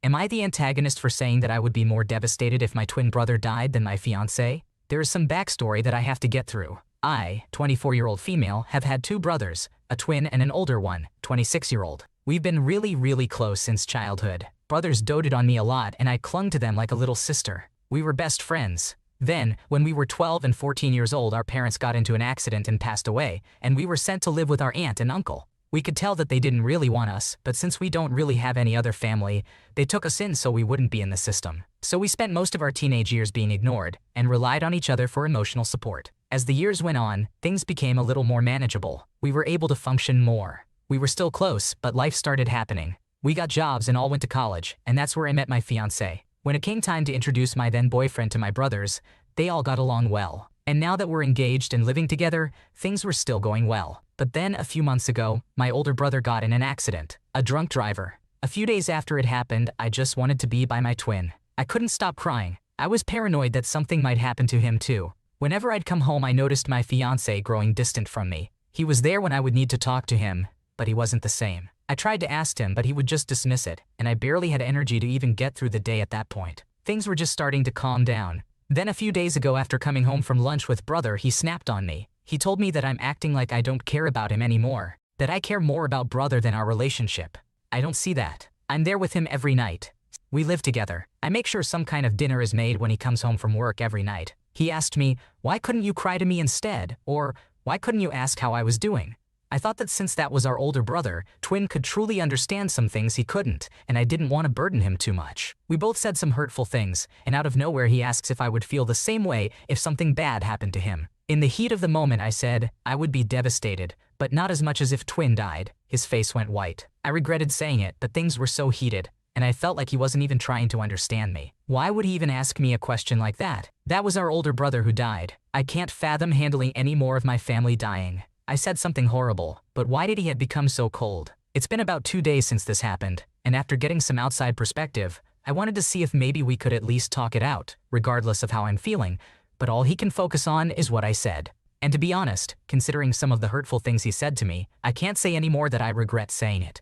Am I the antagonist for saying that I would be more devastated if my twin brother died than my fiancé? There is some backstory that I have to get through. I, 24-year-old female, have had two brothers, a twin and an older one, 26-year-old. We've been really close since childhood. Brothers doted on me a lot and I clung to them like a little sister. We were best friends. Then, when we were 12 and 14 years old, our parents got into an accident and passed away, and we were sent to live with our aunt and uncle. We could tell that they didn't really want us, but since we don't really have any other family, they took us in so we wouldn't be in the system. So we spent most of our teenage years being ignored and relied on each other for emotional support. As the years went on, things became a little more manageable. We were able to function more. We were still close, but life started happening. We got jobs and all went to college, and that's where I met my fiancé. When it came time to introduce my then boyfriend to my brothers, they all got along well. And now that we're engaged and living together, things were still going well. But then, a few months ago, my older brother got in an accident. A drunk driver. A few days after it happened, I just wanted to be by my twin. I couldn't stop crying. I was paranoid that something might happen to him too. Whenever I'd come home, I noticed my fiancé growing distant from me. He was there when I would need to talk to him, but he wasn't the same. I tried to ask him, but he would just dismiss it, and I barely had energy to even get through the day at that point. Things were just starting to calm down. Then a few days ago, after coming home from lunch with brother, he snapped on me. He told me that I'm acting like I don't care about him anymore, that I care more about brother than our relationship. I don't see that. I'm there with him every night. We live together. I make sure some kind of dinner is made when he comes home from work every night. He asked me, why couldn't you cry to me instead? Or, why couldn't you ask how I was doing? I thought that since that was our older brother, twin could truly understand some things he couldn't, and I didn't want to burden him too much. We both said some hurtful things, and out of nowhere he asks if I would feel the same way if something bad happened to him. In the heat of the moment, I said, I would be devastated, but not as much as if twin died. His face went white. I regretted saying it, but things were so heated, and I felt like he wasn't even trying to understand me. Why would he even ask me a question like that? That was our older brother who died. I can't fathom handling any more of my family dying. I said something horrible, but why did he have become so cold? It's been about 2 days since this happened, and after getting some outside perspective, I wanted to see if maybe we could at least talk it out, regardless of how I'm feeling, but all he can focus on is what I said. And to be honest, considering some of the hurtful things he said to me, I can't say anymore that I regret saying it.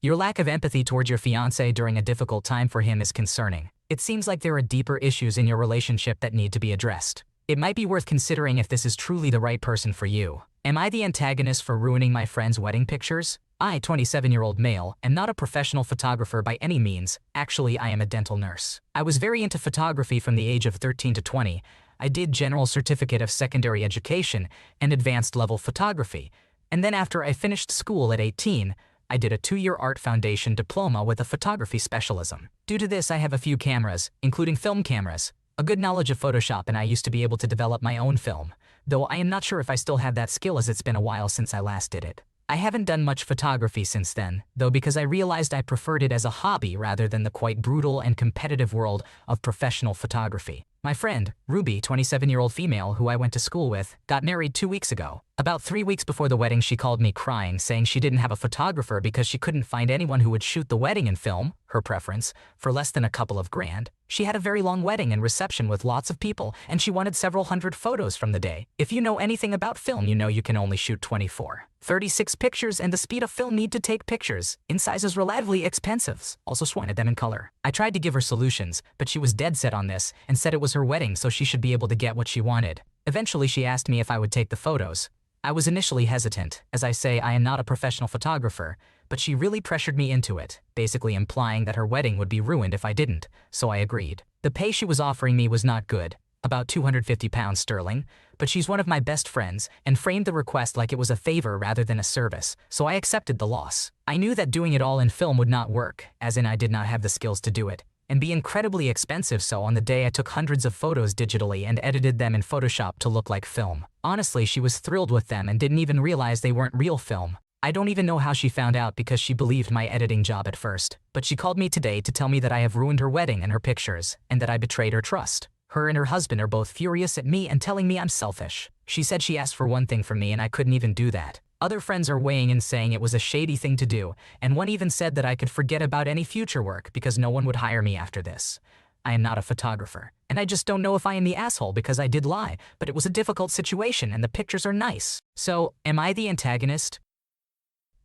Your lack of empathy towards your fiancé during a difficult time for him is concerning. It seems like there are deeper issues in your relationship that need to be addressed. It might be worth considering if this is truly the right person for you. Am I the antagonist for ruining my friend's wedding pictures? I, 27-year-old male, am not a professional photographer by any means. Actually, I am a dental nurse. I was very into photography from the age of 13 to 20. I did General Certificate of Secondary Education and Advanced Level Photography. And then after I finished school at 18, I did a 2-year Art Foundation diploma with a photography specialism. Due to this, I have a few cameras, including film cameras, a good knowledge of Photoshop, and I used to be able to develop my own film, though I am not sure if I still have that skill as it's been a while since I last did it. I haven't done much photography since then, though, because I realized I preferred it as a hobby rather than the quite brutal and competitive world of professional photography. My friend, Ruby, 27-year-old female who I went to school with, got married 2 weeks ago. About 3 weeks before the wedding, she called me crying, saying she didn't have a photographer because she couldn't find anyone who would shoot the wedding and film, her preference, for less than a couple of grand. She had a very long wedding and reception with lots of people, and she wanted several hundred photos from the day. If you know anything about film, you know you can only shoot 24, 36 pictures, and the speed of film need to take pictures in sizes relatively expensive. Also wanted them in color. I tried to give her solutions, but she was dead set on this and said it was her wedding, so she should be able to get what she wanted. Eventually, she asked me if I would take the photos. I was initially hesitant. As I say, I am not a professional photographer, but she really pressured me into it, basically implying that her wedding would be ruined if I didn't, so I agreed. The pay she was offering me was not good, about £250 sterling, but she's one of my best friends and framed the request like it was a favor rather than a service, so I accepted the loss. I knew that doing it all in film would not work, as in I did not have the skills to do it, and be incredibly expensive, so on the day I took hundreds of photos digitally and edited them in Photoshop to look like film. Honestly, she was thrilled with them and didn't even realize they weren't real film. I don't even know how she found out because she believed my editing job at first, but she called me today to tell me that I have ruined her wedding and her pictures, and that I betrayed her trust. Her and her husband are both furious at me and telling me I'm selfish. She said she asked for one thing from me and I couldn't even do that. Other friends are weighing in, saying it was a shady thing to do, and one even said that I could forget about any future work because no one would hire me after this. I am not a photographer, and I just don't know if I am the asshole because I did lie, but it was a difficult situation and the pictures are nice. So, am I the antagonist?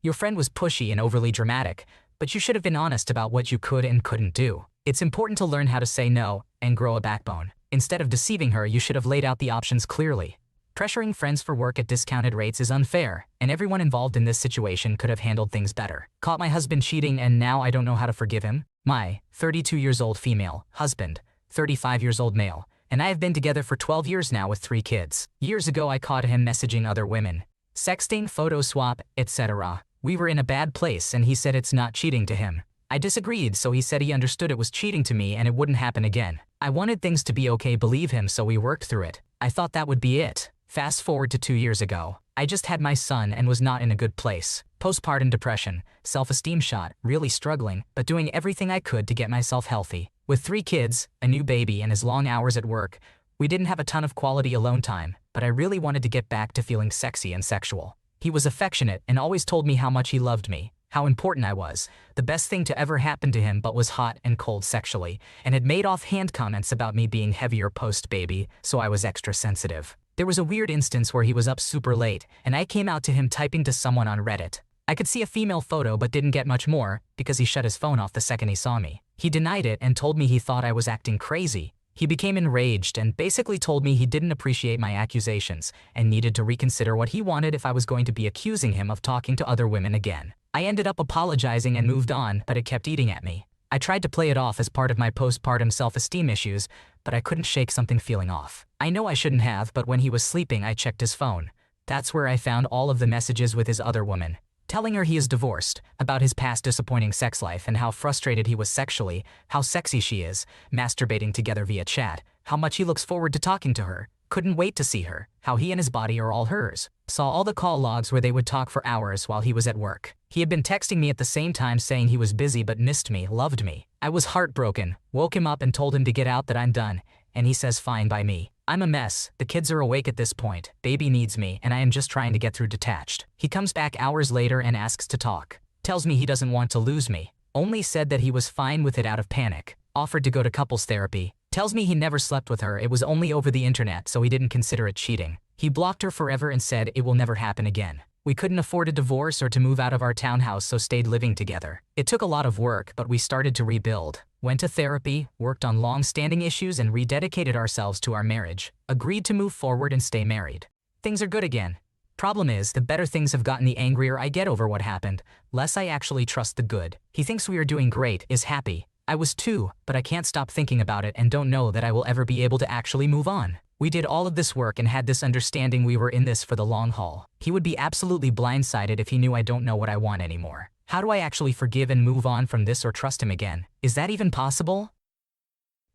Your friend was pushy and overly dramatic, but you should have been honest about what you could and couldn't do. It's important to learn how to say no and grow a backbone. Instead of deceiving her, you should have laid out the options clearly. Pressuring friends for work at discounted rates is unfair, and everyone involved in this situation could have handled things better. Caught my husband cheating and now I don't know how to forgive him. My 32 years old female husband, 35 years old male, and I have been together for 12 years now with 3 kids. Years ago I caught him messaging other women, sexting, photo swap, etc. We were in a bad place and he said it's not cheating to him. I disagreed, so he said he understood it was cheating to me and it wouldn't happen again. I wanted things to be okay, believe him, so we worked through it. I thought that would be it. Fast forward to 2 years ago. I just had my son and was not in a good place. Postpartum depression, self-esteem shot, really struggling, but doing everything I could to get myself healthy. With 3 kids, a new baby, and his long hours at work, we didn't have a ton of quality alone time, but I really wanted to get back to feeling sexy and sexual. He was affectionate and always told me how much he loved me, how important I was, the best thing to ever happen to him, but was hot and cold sexually, and had made offhand comments about me being heavier post-baby, so I was extra sensitive. There was a weird instance where he was up super late, and I came out to him typing to someone on Reddit. I could see a female photo but didn't get much more, because he shut his phone off the second he saw me. He denied it and told me he thought I was acting crazy. He became enraged and basically told me he didn't appreciate my accusations and needed to reconsider what he wanted if I was going to be accusing him of talking to other women again. I ended up apologizing and moved on, but it kept eating at me. I tried to play it off as part of my postpartum self-esteem issues, but I couldn't shake something feeling off. I know I shouldn't have, but when he was sleeping I checked his phone. That's where I found all of the messages with his other woman, telling her he is divorced, about his past disappointing sex life and how frustrated he was sexually, how sexy she is, masturbating together via chat, how much he looks forward to talking to her, couldn't wait to see her, how he and his body are all hers. Saw all the call logs where they would talk for hours while he was at work. He had been texting me at the same time saying he was busy but missed me, loved me. I was heartbroken, woke him up and told him to get out, that I'm done, and he says fine by me. I'm a mess, the kids are awake at this point, baby needs me, and I am just trying to get through detached. He comes back hours later and asks to talk. Tells me he doesn't want to lose me. Only said that he was fine with it out of panic. Offered to go to couples therapy. Tells me he never slept with her, it was only over the internet, so he didn't consider it cheating. He blocked her forever and said it will never happen again. We couldn't afford a divorce or to move out of our townhouse, so stayed living together. It took a lot of work, but we started to rebuild. Went to therapy, worked on long-standing issues and rededicated ourselves to our marriage. Agreed to move forward and stay married. Things are good again. Problem is, the better things have gotten, the angrier I get over what happened, less I actually trust the good. He thinks we are doing great, is happy. I was too, but I can't stop thinking about it and don't know that I will ever be able to actually move on. We did all of this work and had this understanding we were in this for the long haul. He would be absolutely blindsided if he knew I don't know what I want anymore. How do I actually forgive and move on from this or trust him again? Is that even possible?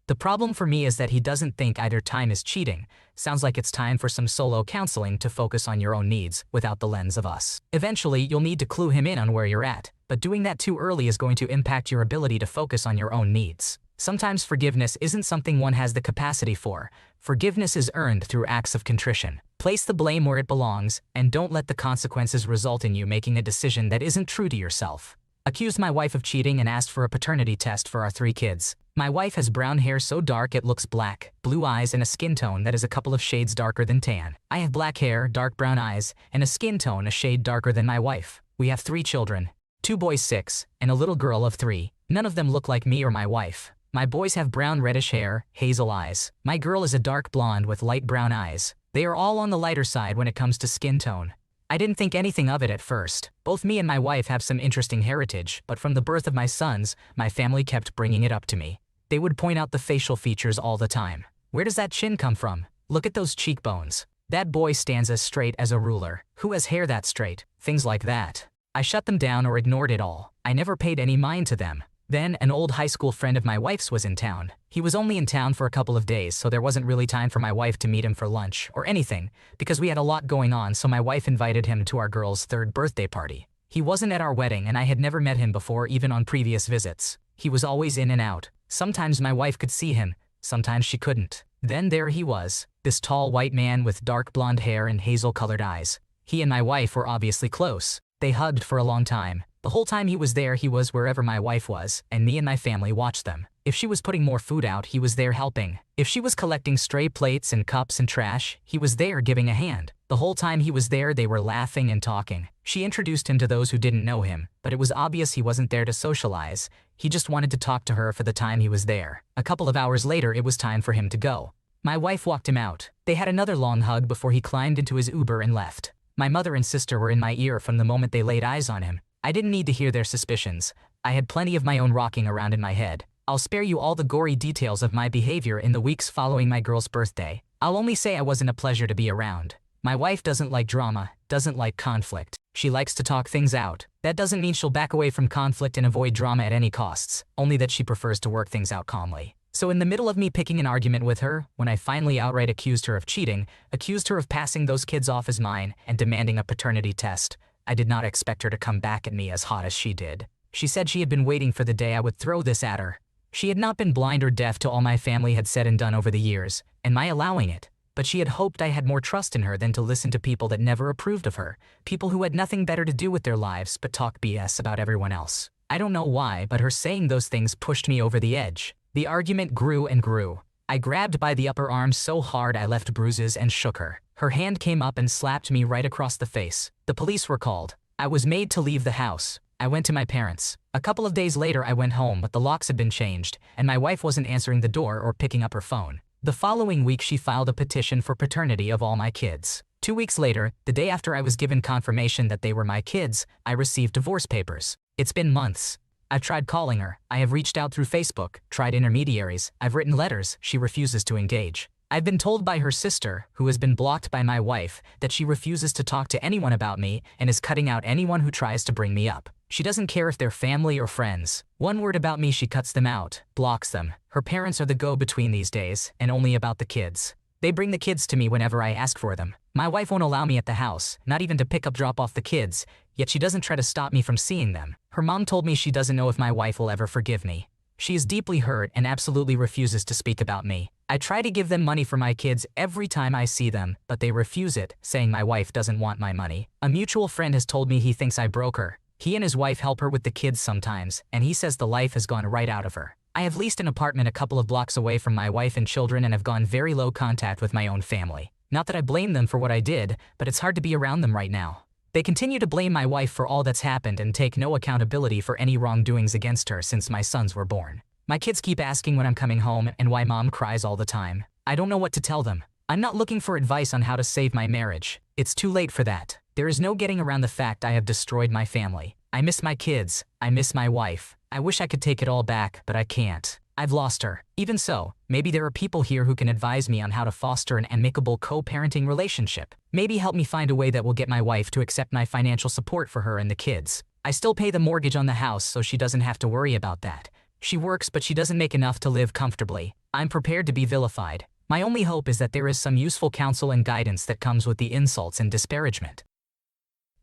The problem for me is that he doesn't think either time is cheating. Sounds like it's time for some solo counseling to focus on your own needs without the lens of us. Eventually, you'll need to clue him in on where you're at, but doing that too early is going to impact your ability to focus on your own needs. Sometimes forgiveness isn't something one has the capacity for. Forgiveness is earned through acts of contrition. Place the blame where it belongs, and don't let the consequences result in you making a decision that isn't true to yourself. Accused my wife of cheating and asked for a paternity test for our 3 kids. My wife has brown hair so dark it looks black, blue eyes and a skin tone that is a couple of shades darker than tan. I have black hair, dark brown eyes, and a skin tone a shade darker than my wife. We have 3 children, 2 boys 6, and a little girl of 3. None of them look like me or my wife. My boys have brown reddish hair, hazel eyes. My girl is a dark blonde with light brown eyes. They are all on the lighter side when it comes to skin tone. I didn't think anything of it at first. Both me and my wife have some interesting heritage, but from the birth of my sons, my family kept bringing it up to me. They would point out the facial features all the time. Where does that chin come from? Look at those cheekbones. That boy stands as straight as a ruler. Who has hair that straight? Things like that. I shut them down or ignored it all. I never paid any mind to them. Then, an old high school friend of my wife's was in town. He was only in town for a couple of days, so there wasn't really time for my wife to meet him for lunch or anything, because we had a lot going on, so my wife invited him to our girl's 3rd birthday party. He wasn't at our wedding and I had never met him before, even on previous visits. He was always in and out. Sometimes my wife could see him, sometimes she couldn't. Then there he was, this tall white man with dark blonde hair and hazel-colored eyes. He and my wife were obviously close. They hugged for a long time, The whole time he was there, he was wherever my wife was, and me and my family watched them. If she was putting more food out, he was there helping. If she was collecting stray plates and cups and trash, he was there giving a hand. The whole time he was there, they were laughing and talking. She introduced him to those who didn't know him, but it was obvious he wasn't there to socialize. He just wanted to talk to her for the time he was there. A couple of hours later, it was time for him to go. My wife walked him out. They had another long hug before he climbed into his Uber and left. My mother and sister were in my ear from the moment they laid eyes on him. I didn't need to hear their suspicions. I had plenty of my own rocking around in my head. I'll spare you all the gory details of my behavior in the weeks following my girl's birthday. I'll only say I wasn't a pleasure to be around. My wife doesn't like drama, doesn't like conflict. She likes to talk things out. That doesn't mean she'll back away from conflict and avoid drama at any costs, only that she prefers to work things out calmly. So in the middle of me picking an argument with her, when I finally outright accused her of cheating, accused her of passing those kids off as mine, and demanding a paternity test, I did not expect her to come back at me as hot as she did. She said she had been waiting for the day I would throw this at her. She had not been blind or deaf to all my family had said and done over the years, and my allowing it. But she had hoped I had more trust in her than to listen to people that never approved of her, people who had nothing better to do with their lives but talk BS about everyone else. I don't know why, but her saying those things pushed me over the edge. The argument grew and grew. I grabbed by the upper arm so hard I left bruises and shook her. Her hand came up and slapped me right across the face. The police were called. I was made to leave the house. I went to my parents. A couple of days later I went home, but the locks had been changed, and my wife wasn't answering the door or picking up her phone. The following week she filed a petition for paternity of all my kids. 2 weeks later, the day after I was given confirmation that they were my kids, I received divorce papers. It's been months. I've tried calling her. I have reached out through Facebook, tried intermediaries. I've written letters. She refuses to engage. I've been told by her sister, who has been blocked by my wife, that she refuses to talk to anyone about me and is cutting out anyone who tries to bring me up. She doesn't care if they're family or friends. One word about me, she cuts them out, blocks them. Her parents are the go-between these days, and only about the kids. They bring the kids to me whenever I ask for them. My wife won't allow me at the house, not even to drop off the kids, yet she doesn't try to stop me from seeing them. Her mom told me she doesn't know if my wife will ever forgive me. She is deeply hurt and absolutely refuses to speak about me. I try to give them money for my kids every time I see them, but they refuse it, saying my wife doesn't want my money. A mutual friend has told me he thinks I broke her. He and his wife help her with the kids sometimes, and he says the life has gone right out of her. I have leased an apartment a couple of blocks away from my wife and children and have gone very low contact with my own family. Not that I blame them for what I did, but it's hard to be around them right now. They continue to blame my wife for all that's happened and take no accountability for any wrongdoings against her since my sons were born. My kids keep asking when I'm coming home and why mom cries all the time. I don't know what to tell them. I'm not looking for advice on how to save my marriage. It's too late for that. There is no getting around the fact I have destroyed my family. I miss my kids. I miss my wife. I wish I could take it all back, but I can't. I've lost her. Even so, maybe there are people here who can advise me on how to foster an amicable co-parenting relationship. Maybe help me find a way that will get my wife to accept my financial support for her and the kids. I still pay the mortgage on the house so she doesn't have to worry about that. She works, but she doesn't make enough to live comfortably. I'm prepared to be vilified. My only hope is that there is some useful counsel and guidance that comes with the insults and disparagement.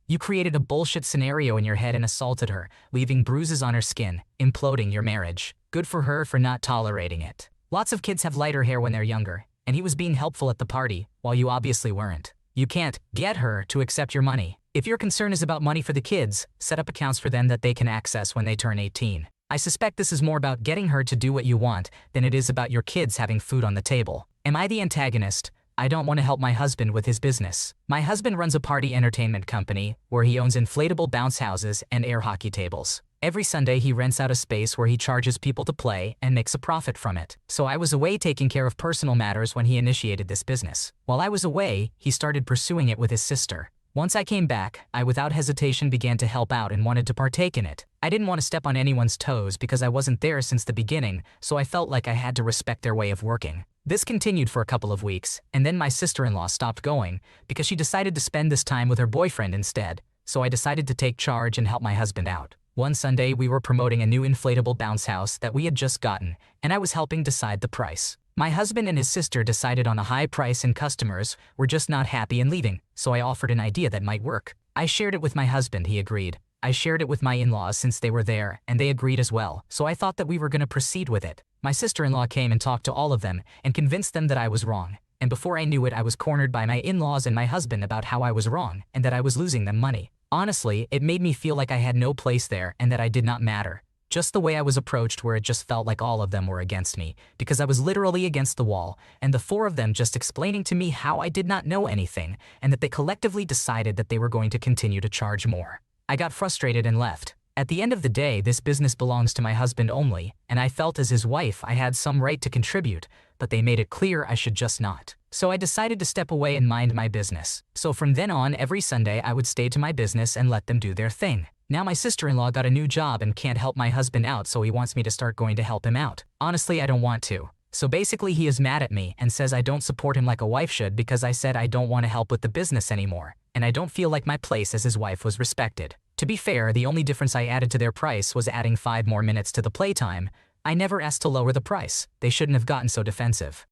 You created a bullshit scenario in your head and assaulted her, leaving bruises on her skin, imploding your marriage. Good for her for not tolerating it. Lots of kids have lighter hair when they're younger, and he was being helpful at the party, while you obviously weren't. You can't get her to accept your money. If your concern is about money for the kids, set up accounts for them that they can access when they turn 18. I suspect this is more about getting her to do what you want than it is about your kids having food on the table. Am I the antagonist? I don't want to help my husband with his business. My husband runs a party entertainment company where he owns inflatable bounce houses and air hockey tables. Every Sunday he rents out a space where he charges people to play and makes a profit from it. So I was away taking care of personal matters when he initiated this business. While I was away, he started pursuing it with his sister. Once I came back, I without hesitation began to help out and wanted to partake in it. I didn't want to step on anyone's toes because I wasn't there since the beginning, so I felt like I had to respect their way of working. This continued for a couple of weeks, and then my sister-in-law stopped going because she decided to spend this time with her boyfriend instead, so I decided to take charge and help my husband out. One Sunday, we were promoting a new inflatable bounce house that we had just gotten, and I was helping decide the price. My husband and his sister decided on a high price and customers were just not happy and leaving, so I offered an idea that might work. I shared it with my husband, he agreed. I shared it with my in-laws since they were there, and they agreed as well, so I thought that we were going to proceed with it. My sister-in-law came and talked to all of them and convinced them that I was wrong, and before I knew it I was cornered by my in-laws and my husband about how I was wrong and that I was losing them money. Honestly, it made me feel like I had no place there and that I did not matter. Just the way I was approached, where it just felt like all of them were against me, because I was literally against the wall, and the four of them just explaining to me how I did not know anything, and that they collectively decided that they were going to continue to charge more. I got frustrated and left. At the end of the day, this business belongs to my husband only, and I felt as his wife I had some right to contribute, but they made it clear I should just not. So I decided to step away and mind my business. So from then on, every Sunday I would stay to my business and let them do their thing. Now my sister-in-law got a new job and can't help my husband out, so he wants me to start going to help him out. Honestly, I don't want to. So basically he is mad at me and says I don't support him like a wife should because I said I don't want to help with the business anymore, and I don't feel like my place as his wife was respected. To be fair, the only difference I added to their price was adding 5 more minutes to the playtime. I never asked to lower the price. They shouldn't have gotten so defensive.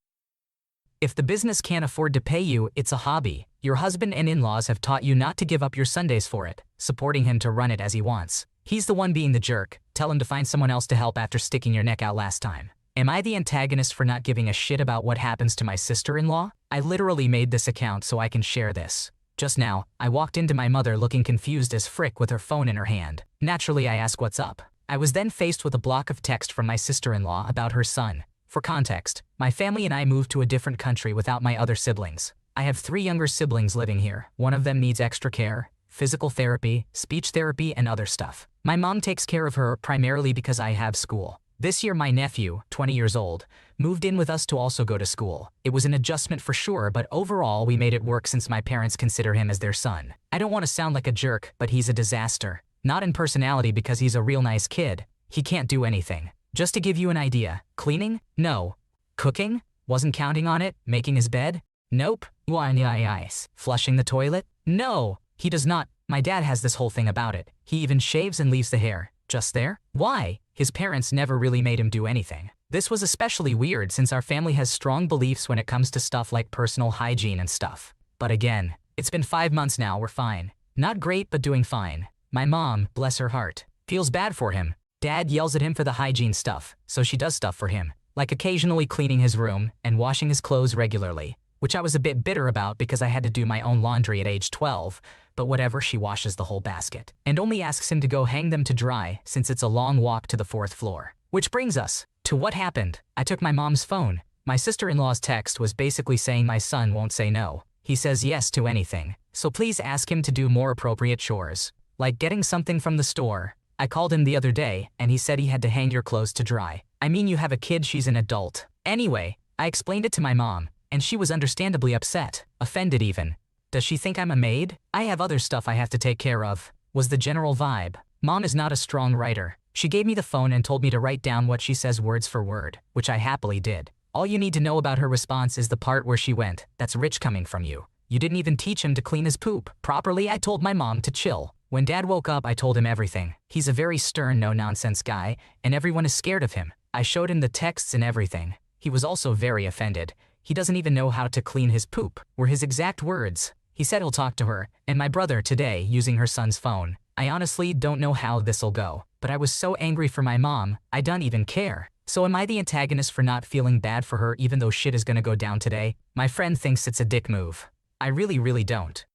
If the business can't afford to pay you, it's a hobby. Your husband and in-laws have taught you not to give up your Sundays for it, supporting him to run it as he wants. He's the one being the jerk. Tell him to find someone else to help after sticking your neck out last time. Am I the antagonist for not giving a shit about what happens to my sister-in-law? I literally made this account so I can share this. Just now, I walked into my mother looking confused as frick with her phone in her hand. Naturally, I asked what's up. I was then faced with a block of text from my sister-in-law about her son. For context, my family and I moved to a different country without my other siblings. I have 3 younger siblings living here. One of them needs extra care, physical therapy, speech therapy, and other stuff. My mom takes care of her primarily because I have school. This year my nephew, 20 years old, moved in with us to also go to school. It was an adjustment for sure, but overall we made it work since my parents consider him as their son. I don't want to sound like a jerk, but he's a disaster. Not in personality because he's a real nice kid. He can't do anything. Just to give you an idea, cleaning? No. Cooking? Wasn't counting on it. Making his bed? Nope. Flushing the toilet? No. He does not. My dad has this whole thing about it. He even shaves and leaves the hair just there. Why? His parents never really made him do anything. This was especially weird since our family has strong beliefs when it comes to stuff like personal hygiene and stuff. But again, it's been 5 months now, we're fine. Not great, but doing fine. My mom, bless her heart, feels bad for him. Dad yells at him for the hygiene stuff, so she does stuff for him, like occasionally cleaning his room and washing his clothes regularly, which I was a bit bitter about because I had to do my own laundry at age 12, but whatever, she washes the whole basket, and only asks him to go hang them to dry since it's a long walk to the 4th floor. Which brings us to what happened. I took my mom's phone. My sister-in-law's text was basically saying my son won't say no. He says yes to anything, so please ask him to do more appropriate chores, like getting something from the store. I called him the other day, and he said he had to hang your clothes to dry. I mean, you have a kid, she's an adult. Anyway, I explained it to my mom, and she was understandably upset, offended even. Does she think I'm a maid? I have other stuff I have to take care of, was the general vibe. Mom is not a strong writer. She gave me the phone and told me to write down what she says word for word, which I happily did. All you need to know about her response is the part where she went, "That's rich coming from you. You didn't even teach him to clean his poop properly." I told my mom to chill. When Dad woke up, I told him everything. He's a very stern, no-nonsense guy, and everyone is scared of him. I showed him the texts and everything. He was also very offended. He doesn't even know how to clean his poop, were his exact words. He said he'll talk to her, and my brother today, using her son's phone. I honestly don't know how this'll go, but I was so angry for my mom, I don't even care. So am I the antagonist for not feeling bad for her even though shit is gonna go down today? My friend thinks it's a dick move. I really don't.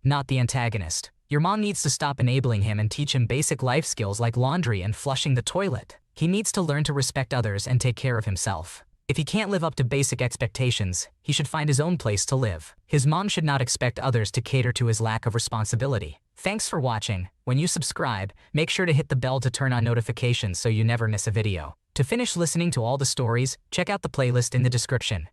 Not the antagonist. Your mom needs to stop enabling him and teach him basic life skills like laundry and flushing the toilet. He needs to learn to respect others and take care of himself. If he can't live up to basic expectations, he should find his own place to live. His mom should not expect others to cater to his lack of responsibility. Thanks for watching. When you subscribe, make sure to hit the bell to turn on notifications so you never miss a video. To finish listening to all the stories, check out the playlist in the description.